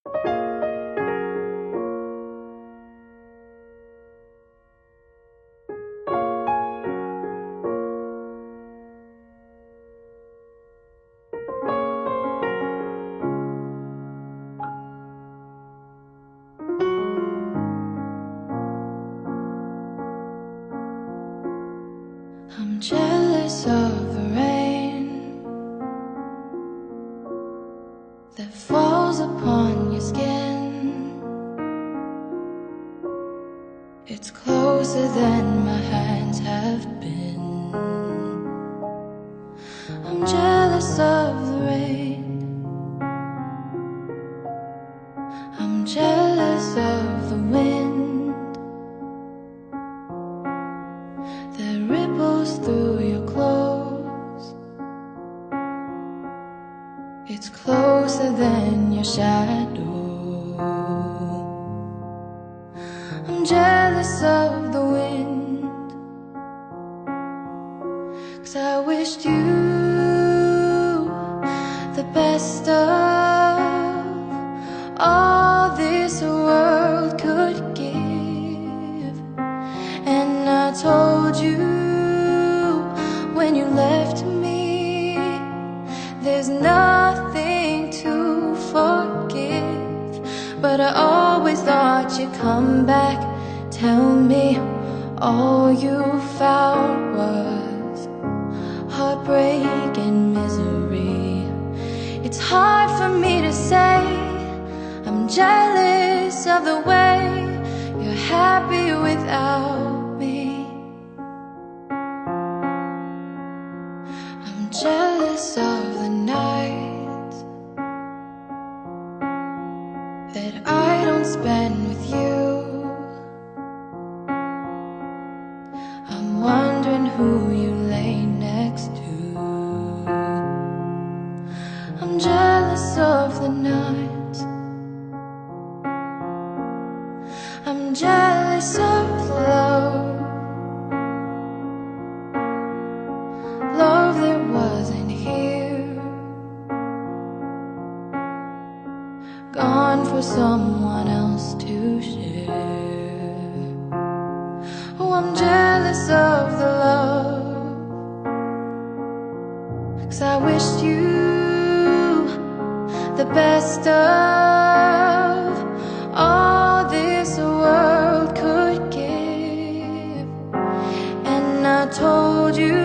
I'm jealous of the rain that falls upon your skin. It's closer than my hands have been. I'm jealous of the rain. I'm jealous of the wind that ripples through your clothes. It's closer than your shadow. I'm jealous of the wind, 'cause I wished you the best of all this world could give. And I told you when you left me, there's nothing to forgive. But I always thought you'd come back, tell me all you found was heartbreak and misery. It's hard for me to say I'm jealous of the way you're happy without me. I'm jealous of the nights that I don't spend with you. I'm wondering who you lay next to. I'm jealous of the nights. I'm jealous of love, love that wasn't here, gone for someone else to share. Oh, I'm jealous of the love, 'cause I wished you the best of all this world could give. And I told you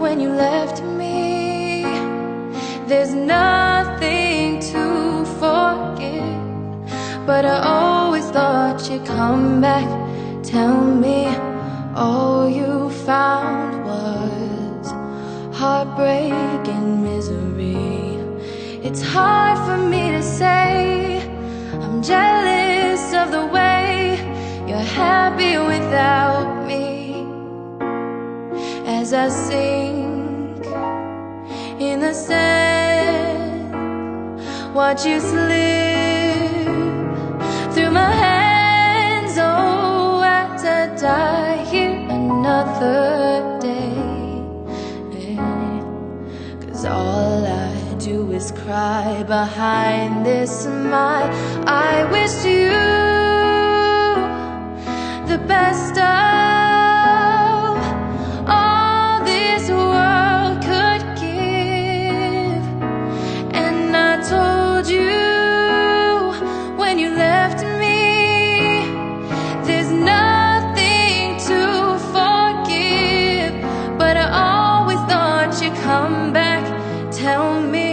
when you left me, there's nothing to forgive. But I always thought you'd come back, tell me all you found was heartbreak and misery. It's hard for me to say I'm jealous of the way you're happy without me. As I sink in the sand, watch you slip through my hands. Oh, as I die here another day, 'cause all I do is cry behind this smile. I wish you the best of all this world could give. And I told you when you left me, there's nothing to forgive. But I always thought you'd come back, tell me